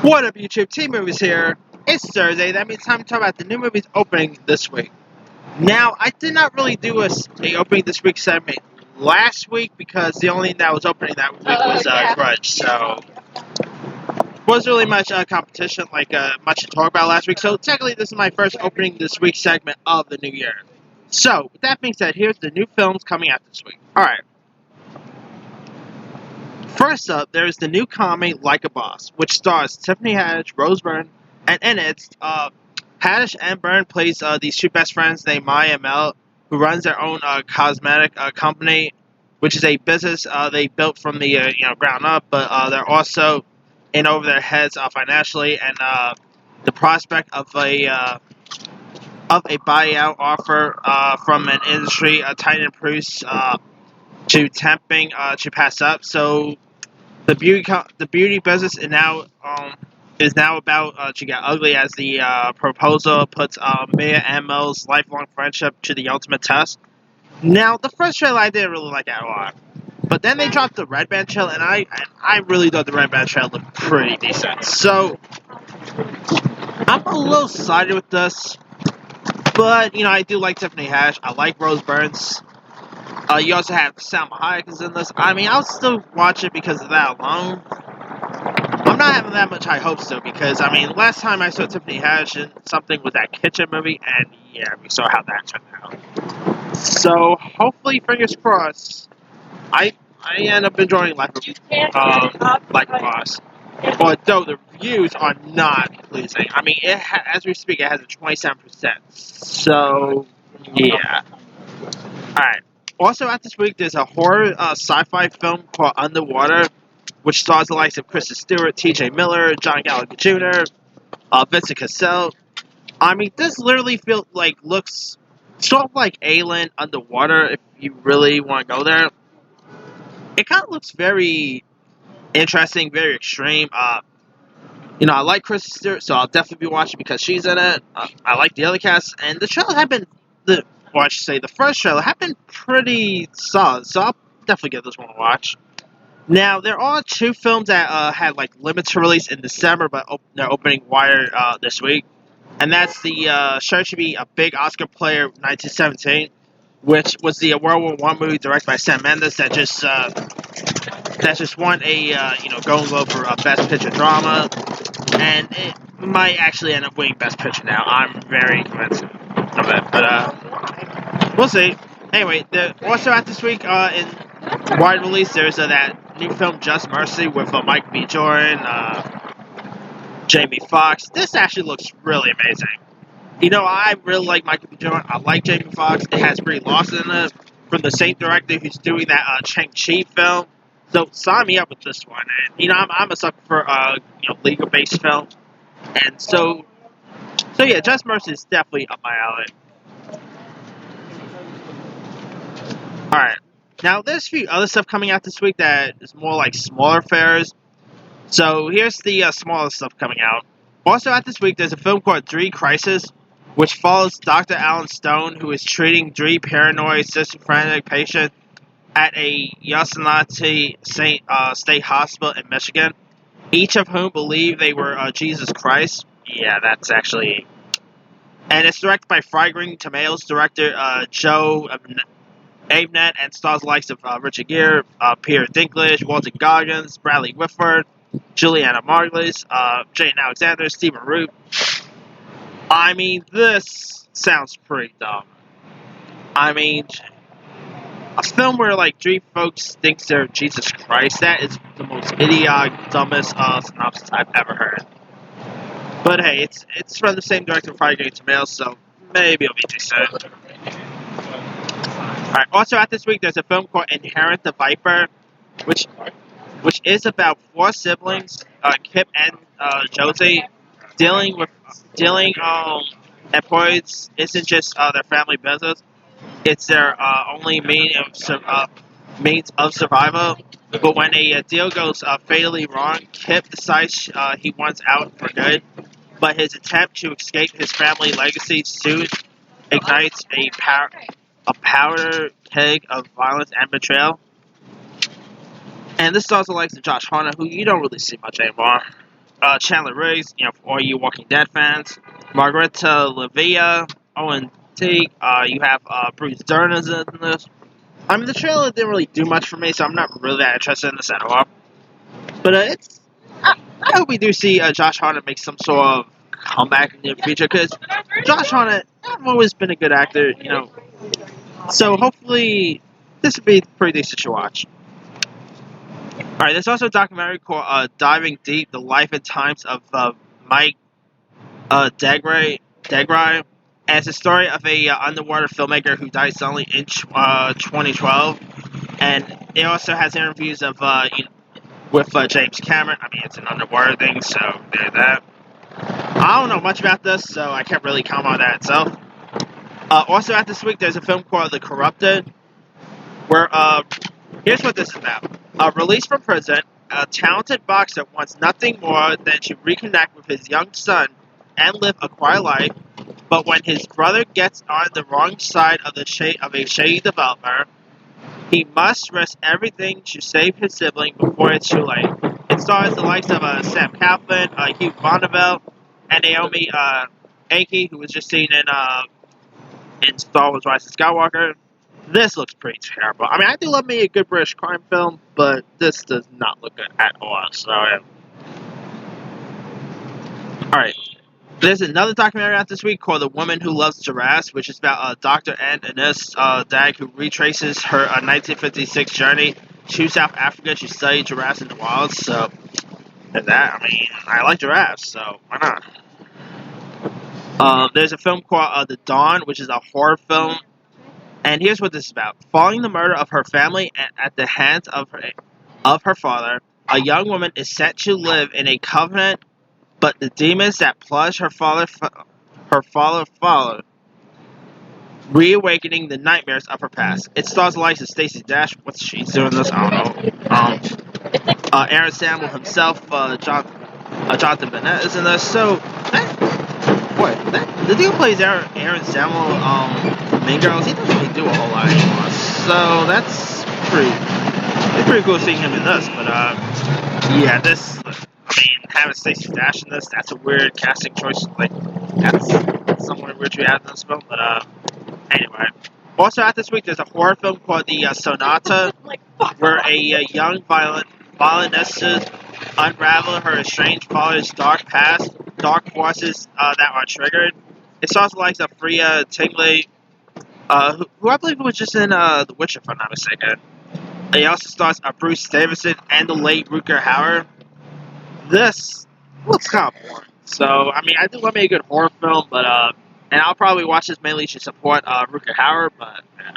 What up, YouTube? T-Movies here. It's Thursday. That means time to talk about the new movies opening this week. Now, I did not really do a opening this week segment last week because the only thing that was opening that week was Grudge. So, wasn't really much competition, much to talk about last week. So, technically, this is my first opening this week segment of the new year. So, with that being said, here's the new films coming out this week. Alright. First up, there's the new comedy Like a Boss, which stars Tiffany Haddish, Rose Byrne, and in it, Haddish and Byrne plays these two best friends named Maya and Mel, who runs their own cosmetic company, which is a business they built from the ground up, but they're also in over their heads financially, and the prospect of a buyout offer from an industry titan Bruce to tempting to pass up. So the beauty business is now about to get ugly as the proposal puts Maya and Mel's lifelong friendship to the ultimate test. Now, the first trailer I didn't really like at all, but then they dropped the Red Band trailer, and I really thought the Red Band trailer looked pretty decent. So I'm a little sided with this, but I do like Tiffany Haddish. I like Rose Byrne's. You also have Salma Hayek is in this. I mean, I'll still watch it because of that alone. I'm not having that much high hopes, though, because, last time I saw Tiffany Haddish in something with that kitchen movie, and, yeah, we saw how that turned out. So, hopefully, fingers crossed, I end up enjoying Like a Boss. But, though, the reviews are not pleasing. As we speak, it has a 27%. So, yeah. Alright. Also, out this week, there's a horror sci-fi film called Underwater, which stars the likes of Kristen Stewart, T.J. Miller, John Gallagher Jr., Vincent Cassell. This literally looks sort of like Alien Underwater, if you really want to go there. It kind of looks very interesting, very extreme. I like Kristen Stewart, so I'll definitely be watching because she's in it. I like the other cast, and the trailer the first trailer have been pretty solid, so I'll definitely give this one a watch. Now, there are two films that had limited release in December, but they're opening wire this week, and that's the sure to be a big Oscar player, 1917, which was the World War I movie directed by Sam Mendes that just won a Golden Globe for Best Picture Drama, and it might actually end up winning Best Picture. Now, I'm very convinced of it, but we'll see. Anyway, also out this week in wide release, there's that new film Just Mercy with Michael B. Jordan, Jamie Foxx. This actually looks really amazing. I really like Michael B. Jordan. I like Jamie Foxx. It has Brie Larson in it from the same director who's doing that Shang-Chi film. So sign me up with this one. And I'm a sucker for legal-based film, and so yeah, Just Mercy is definitely up my alley. All right. Now, there's a few other stuff coming out this week that is more like smaller affairs. So, here's the smaller stuff coming out. Also out this week, there's a film called Dre Crisis, which follows Dr. Alan Stone, who is treating Dre paranoid schizophrenic patient at a Yosemite State Hospital in Michigan, each of whom believe they were Jesus Christ. Yeah, that's actually... And it's directed by Flagrant Tomatoes director Joe Avnet, and stars the likes of Richard Gere, Peter Dinklage, Walton Goggins, Bradley Whitford, Juliana Margulies, Jane Alexander, Stephen Root. This sounds pretty dumb. A film where three folks think they're Jesus Christ, that is the most idiotic, dumbest synopsis I've ever heard. But hey, it's from the same director, Flagrant Tomatoes, so maybe it'll be decent. Alright, also out this week, there's a film called Inherent the Viper, which is about four siblings, Kip and Josie, dealing employees isn't just their family business, it's their only means of survival. But when a deal goes fatally wrong, Kip decides he wants out for good, but his attempt to escape his family legacy soon ignites a powder keg of violence and betrayal. And this is also likes Josh Hartnett, who you don't really see much anymore. Chandler Riggs, for all you Walking Dead fans. Margareta Lavia, Owen Teague. You have Bruce Dern is in this. I mean, the trailer didn't really do much for me, so I'm not really that interested in this at all. But it's. I hope we do see Josh Hartnett make some sort of comeback in the future, because Josh Hartnett, I've always been a good actor, So hopefully, this would be pretty decent to watch. Alright, there's also a documentary called Diving Deep, The Life and Times of Mike Degray, and it's a story of a underwater filmmaker who died suddenly in 2012, and it also has interviews of with James Cameron. I mean, it's an underwater thing, so there's that. I don't know much about this, so I can't really comment on that itself. Also, out this week, there's a film called The Corrupted, where here's what this is about. Released from prison, a talented boxer wants nothing more than to reconnect with his young son and live a quiet life, but when his brother gets on the wrong side of a shady developer, he must risk everything to save his sibling before it's too late. It stars the likes of Sam Claflin, Hugh Bonneville, and Naomi Ackie, who was just seen in Star Wars: Rise of Skywalker. This looks pretty terrible. I mean, I do love me a good British crime film, but this does not look good at all. So, alright. There's another documentary out this week called The Woman Who Loves Giraffes, which is about Dr. Anne Innes Dag, who retraces her 1956 journey to South Africa to study giraffes in the wild. So, and that, I mean, I like giraffes, so why not? There's a film called The Dawn, which is a horror film. And here's what this is about. Following the murder of her family at the hands of her father, a young woman is set to live in a covenant, but the demons that plunged her father followed, reawakening the nightmares of her past. It stars the likes of Stacey Dash. What's she doing this? I don't know. Aaron Samuel himself, Jonathan Bennett is in this. So, the dude plays Aaron Samuel, Mean Girls. He doesn't really do a whole lot anymore. So that's pretty cool seeing him in this. But yeah, this. I mean, having Stacey Dash in this, that's a weird casting choice. Like, that's somewhat weird to add in this film. But anyway. Also out this week, there's a horror film called The Sonata, where a young violinist unravel her estranged father's dark past, dark forces that are triggered. It stars the likes of Freya Tingley, who I believe was just in The Witcher, if I'm not mistaken. It also stars Bruce Davison and the late Rutger Hauer. This looks kind of boring. So, I mean, I do love me a good horror film, but, and I'll probably watch this mainly to support Rutger Hauer, but, yeah.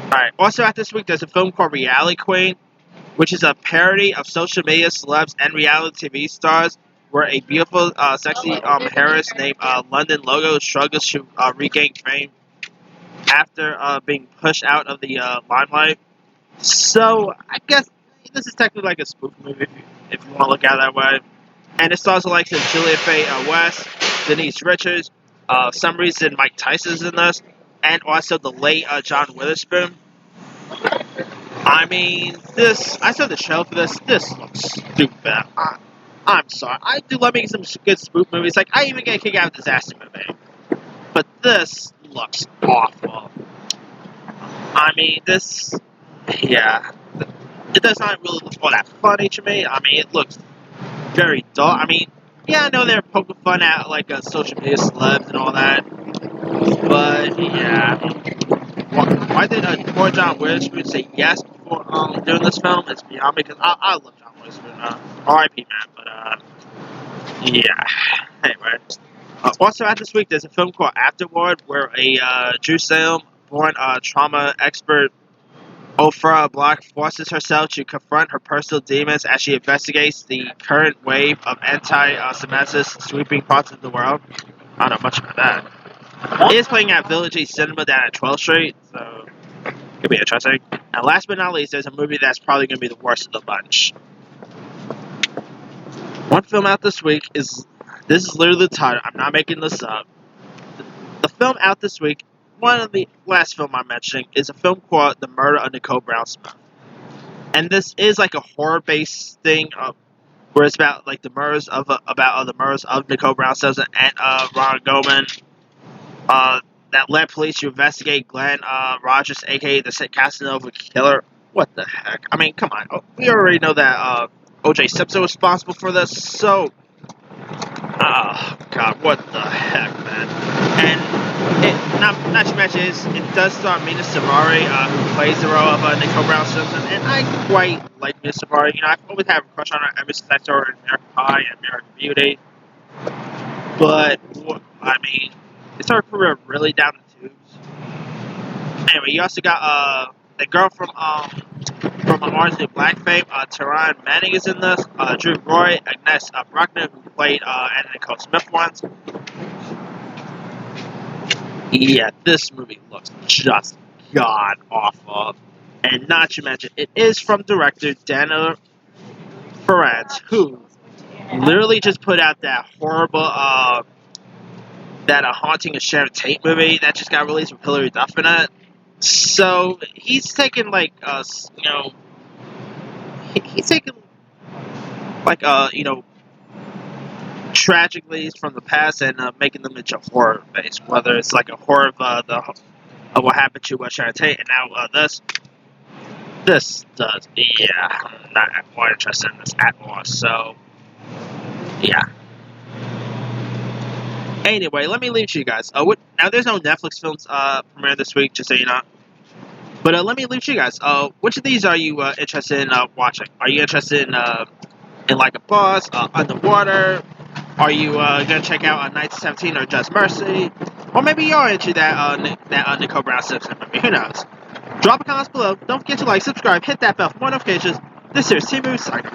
Alright, also out this week, there's a film called Reality Queen, which is a parody of social media celebs and reality TV stars, where a beautiful, sexy heiress named London Logo struggles to regain fame after being pushed out of the limelight. So, I guess this is technically like a spoof movie, if you want to look at it that way. And it stars the likes of Julia Faye West, Denise Richards, some reason Mike Tyson's in this, and also the late John Witherspoon. I mean, I saw the trailer for this. This looks stupid. I'm sorry. I do love making some good spoof movies. Like, I even get a kick out of Disaster movie. But this looks awful. I mean, yeah. It does not really look all that funny to me. I mean, it looks very dull. I mean, yeah, I know they're poking fun at, like, social media celebs and all that. But, yeah. Why did poor John Witherspoon say yes before doing this film? It's beyond me, because I love John Witherspoon. R.I.P. man, but, yeah. Anyway. Also out this week, there's a film called Afterward, where a Jerusalem-born trauma expert Ofra Block forces herself to confront her personal demons as she investigates the current wave of anti-Semitism sweeping parts of the world. I don't know much about that. It is playing at Village East Cinema down at 12th Street, so it could be interesting. And last but not least, there's a movie that's probably going to be the worst of the bunch. One film out this week this is literally the title, I'm not making this up. The film out this week, one of the last film I'm mentioning, is a film called The Murder of Nicole Brown Smith. And this is like a horror-based thing. where it's about like the murders of the murders of Nicole Brown Simpson and Ron Goldman. That led police to investigate Glenn Rogers, aka the Casanova killer. What the heck? I mean, come on. We already know that O.J. Simpson was responsible for this, so. Oh, God, what the heck, man. And not to mention, it does star Mina Savari, who plays the role of Nicole Brown Simpson, and I quite like Mina Savari. I've always had a crush on her ever since I saw her in American Pie and American Beauty. But, I mean, is her career really down the tubes? Anyway, you also got the girl from Orange is the Black fame, Tehran Manning is in this. Drew Roy, Agnes Bruckner, who played Anna Nicole Smith once. Yeah, this movie looks just god awful. And not to mention, it is from director Daniel Ferrant, who literally just put out that horrible Haunting of Sharon Tate movie that just got released with Hilary Duff in it. So he's taken he's taken tragedies from the past and making them into horror based. Whether it's like a horror of what happened to Sharon Tate, and now this does. Yeah, I'm not more interested in this at all. So yeah. Anyway, let me leave to you guys. Now there's no Netflix films premiere this week, just so you know. But let me leave to you guys. Which of these are you interested in watching? Are you interested in Like a Boss, Underwater? Are you gonna check out Night 17 or Just Mercy? Or maybe you're into that Nicole Brown Simpson movie. Who knows? Drop a comment below. Don't forget to like, subscribe, hit that bell for more notifications. This is Team Movie signing.